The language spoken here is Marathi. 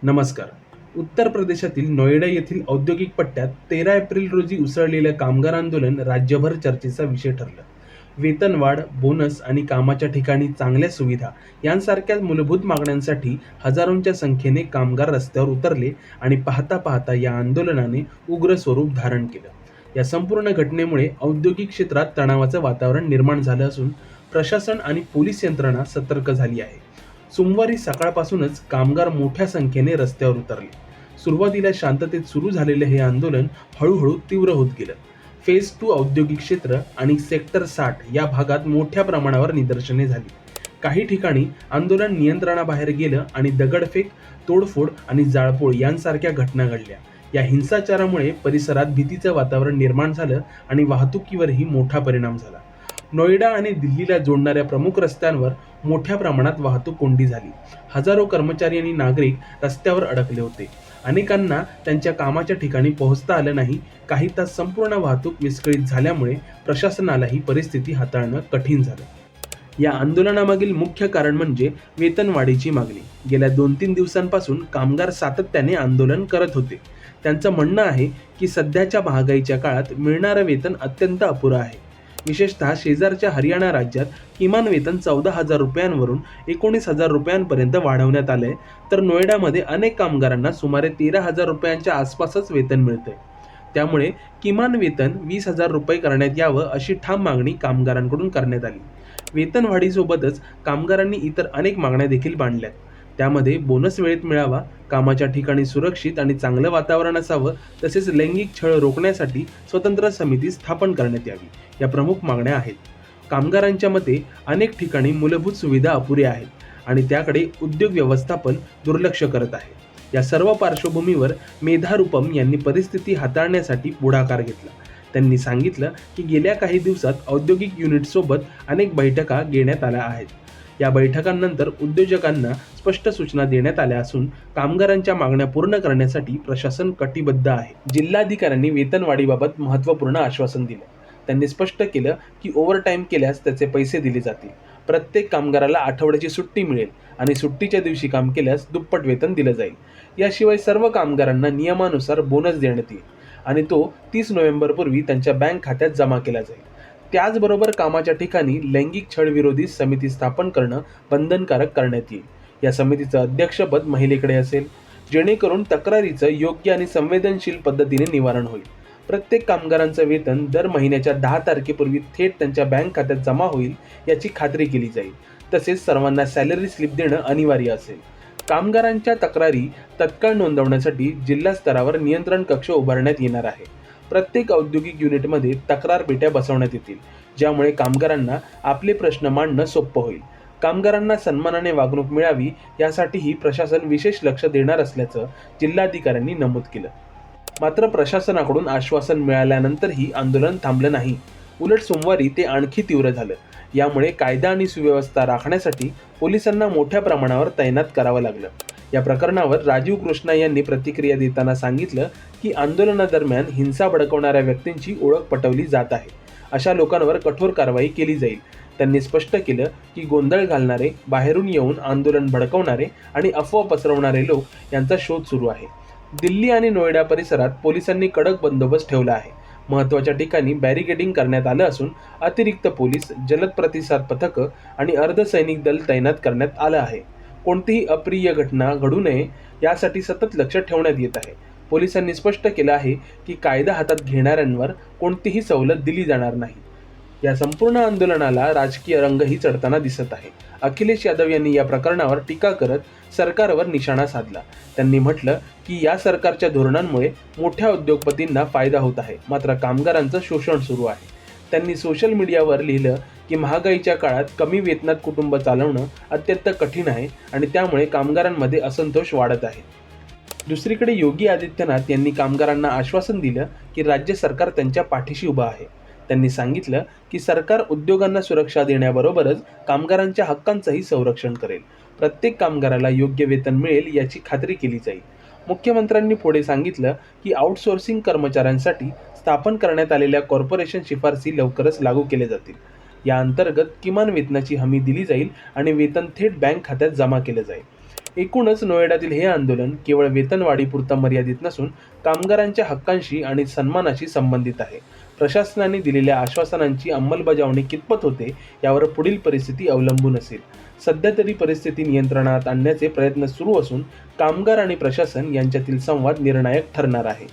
नमस्कार. उत्तर प्रदेशातील नोएडा येथील औद्योगिक पट्ट्यात 13 एप्रिल रोजी उसळलेलं कामगार आंदोलन राज्यभर चर्चेचा विषय ठरलं. वेतनवाढ, बोनस आणि कामाच्या ठिकाणी चांगल्या सुविधा यांसारख्या मूलभूत मागण्यांसाठी हजारोंच्या संख्येने कामगार रस्त्यावर उतरले आणि पाहता पाहता या आंदोलनाने उग्र स्वरूप धारण केलं. या संपूर्ण घटनेमुळे औद्योगिक क्षेत्रात तणावाचं वातावरण निर्माण झालं असून प्रशासन आणि पोलीस यंत्रणा सतर्क झाली आहे. सोमवारी सकाळपासूनच कामगार मोठ्या संख्येने रस्त्यावर उतरले. सुरुवातीला शांततेत सुरू झालेले हे आंदोलन हळूहळू तीव्र होत गेलं. फेज 2 औद्योगिक क्षेत्र आणि सेक्टर 60 या भागात मोठ्या प्रमाणावर निदर्शने झाली. काही ठिकाणी आंदोलन नियंत्रणाबाहेर गेलं आणि दगडफेक, तोडफोड आणि जाळपोळ यांसारख्या घटना घडल्या. या हिंसाचारामुळे परिसरात भीतीचं वातावरण निर्माण झालं आणि वाहतुकीवरही मोठा परिणाम झाला. नोएडा आणि दिल्लीला जोडणाऱ्या प्रमुख रस्त्यांवर मोठ्या प्रमाणात वाहतूक कोंडी झाली. हजारो कर्मचारी आणि नागरिक रस्त्यावर अडकले होते. अनेकांना त्यांच्या कामाच्या ठिकाणी पोहोचता आलं नाही. काही तास संपूर्ण वाहतूक विस्कळीत झाल्यामुळे प्रशासनाला ही परिस्थिती हाताळणं कठीण झालं. या आंदोलनामागील मुख्य कारण म्हणजे वेतनवाढीची मागणी. गेल्या 2-3 दिवसांपासून कामगार सातत्याने आंदोलन करत होते. त्यांचं म्हणणं आहे की सध्याच्या महागाईच्या काळात मिळणारं वेतन अत्यंत अपुरं आहे. विशेषतः शेजारच्या हरियाणा राज्यात किमान वेतन 14,000 रुपयांवरून 19,000 रुपयांपर्यंत वाढवण्यात आलंय, तर नोएडामध्ये अनेक कामगारांना सुमारे 13,000 रुपयांच्या आसपासच वेतन मिळतंय. त्यामुळे किमान वेतन 20,000 रुपये करण्यात यावं अशी ठाम मागणी कामगारांकडून करण्यात आली. वेतनवाढीसोबतच कामगारांनी इतर अनेक मागण्या देखील मांडल्यात. त्यामध्ये बोनस वेळेत मिळावा, कामाच्या ठिकाणी सुरक्षित आणि चांगलं वातावरण असावं, तसेच लैंगिक छळ रोखण्यासाठी स्वतंत्र समिती स्थापन करण्यात यावी, या प्रमुख मागण्या आहेत. कामगारांच्या मते अनेक ठिकाणी मूलभूत सुविधा अपुऱ्या आहेत आणि त्याकडे उद्योग व्यवस्थापन दुर्लक्ष करत आहे. या सर्व पार्श्वभूमीवर मेधा रूपम यांनी परिस्थिती हाताळण्यासाठी पुढाकार घेतला. त्यांनी सांगितलं की गेल्या काही दिवसात औद्योगिक युनिटसोबत अनेक बैठका घेण्यात आल्या आहेत. या बैठकांनंतर उद्योजकांना स्पष्ट सूचना देण्यात आल्या असून कामगारांच्या मागण्या पूर्ण करण्यासाठी प्रशासन कटिबद्ध आहे. जिल्हाधिकाऱ्यांनी वेतनवाढीबाबत महत्त्वपूर्ण आश्वासन दिलं. त्यांनी स्पष्ट केलं की ओव्हरटाईम केल्यास त्याचे पैसे दिले जातील. प्रत्येक कामगाराला आठवड्याची सुट्टी मिळेल आणि सुट्टीच्या दिवशी काम केल्यास दुप्पट वेतन दिलं जाईल. याशिवाय सर्व कामगारांना नियमानुसार बोनस देण्यात येईल आणि तो 30 नोव्हेंबरपूर्वी त्यांच्या बँक खात्यात जमा केला जाईल. त्याचबरोबर कामाच्या ठिकाणी लैंगिक छळ विरोधी समिती स्थापन करणं बंधनकारक करण्यात येईल. या समितीचं अध्यक्षपद महिलेकडे असेल, जेणेकरून तक्रारीचं योग्य आणि संवेदनशील पद्धतीने निवारण होईल. प्रत्येक कामगारांचं वेतन दर महिन्याच्या 10 तारखेपूर्वी थेट त्यांच्या बँक खात्यात जमा होईल याची खात्री केली जाईल. तसेच सर्वांना सॅलरी स्लिप देणं अनिवार्य असेल. कामगारांच्या तक्रारी तत्काळ नोंदवण्यासाठी जिल्हा स्तरावर नियंत्रण कक्ष उभारण्यात येणार आहे. प्रत्येक औद्योगिक युनिटमध्ये तक्रार पेट्या बसवण्यात येतील, ज्यामुळे कामगारांना आपले प्रश्न मांडणं सोपं होईल. कामगारांना सन्मानाने वागणूक मिळावी यासाठीही प्रशासन विशेष लक्ष देणार असल्याचं जिल्हाधिकाऱ्यांनी नमूद केलं. मात्र प्रशासनाकडून आश्वासन मिळाल्यानंतरही आंदोलन थांबलं नाही. उलट सोमवारी ते आणखी तीव्र झालं. यामुळे कायदा आणि सुव्यवस्था राखण्यासाठी पोलिसांना मोठ्या प्रमाणावर तैनात करावं लागलं. या प्रकरणावर राजीव कृष्णा यांनी प्रतिक्रिया देताना सांगितलं की आंदोलनादरम्यान हिंसा भडकवणाऱ्या व्यक्तींची ओळख पटवली जात आहे. अशा लोकांवर कठोर कारवाई केली जाईल. त्यांनी स्पष्ट केलं की गोंधळ घालणारे, बाहेरून येऊन आंदोलन भडकवणारे आणि अफवा पसरवणारे लोक यांचा शोध सुरू आहे. दिल्ली आणि नोएडा परिसरात पोलिसांनी कडक बंदोबस्त ठेवला आहे. महत्त्वाच्या ठिकाणी बॅरिकेडिंग करण्यात आलं असून अतिरिक्त पोलीस, जलद प्रतिसाद पथकं आणि अर्धसैनिक दल तैनात करण्यात आलं आहे. कोणतीही अप्रिय घटना घडू नये यासाठी सतत लक्ष ठेवण्यात येत आहे. पोलिसांनी स्पष्ट केलं आहे की कायदा हातात घेणाऱ्यांवर कोणतीही सवलत दिली जाणार नाही. या संपूर्ण आंदोलनाला राजकीय रंगही चढताना दिसत आहे. अखिलेश यादव यांनी या प्रकरणावर टीका करत सरकारवर निशाणा साधला. त्यांनी म्हटलं की या सरकारच्या धोरणांमुळे मोठ्या उद्योगपतींना फायदा होत आहे, मात्र कामगारांचं शोषण सुरू आहे. त्यांनी सोशल मीडियावर लिहिलं की महागाईच्या काळात कमी वेतनात कुटुंब चालवणं अत्यंत कठीण आहे आणि त्यामुळे कामगारांमध्ये असंतोष वाढत आहे. दुसरीकडे योगी आदित्यनाथ यांनी कामगारांना आश्वासन दिलं की राज्य सरकार त्यांच्या पाठीशी उभं आहे. त्यांनी सांगितलं की सरकार उद्योगांना सुरक्षा देण्याबरोबरच कामगारांच्या हक्कांचंही संरक्षण करेल. प्रत्येक कामगाराला योग्य वेतन मिळेल याची खात्री केली जाईल. मुख्यमंत्र्यांनी पुढे सांगितलं की आउटसोर्सिंग कर्मचाऱ्यांसाठी स्थापन करण्यात आलेल्या कॉर्पोरेशन शिफारसी लवकरच लागू केल्या जातील. या अंतर्गत किमान वेतनाची हमी दिली जाईल आणि वेतन थेट बँक खात्यात जमा केलं जाईल. एकूणच नोएडातील हे आंदोलन केवळ वेतनवाढीपुरता मर्यादित नसून कामगारांच्या हक्कांशी आणि सन्मानाशी संबंधित आहे. प्रशासनाने दिलेल्या आश्वासनांची अंमलबजावणी कितपत होते यावर पुढील परिस्थिती अवलंबून असेल. सध्या तरी परिस्थिती नियंत्रणात आणण्याचे प्रयत्न सुरू असून कामगार आणि प्रशासन यांच्यातील संवाद निर्णायक ठरणार आहे.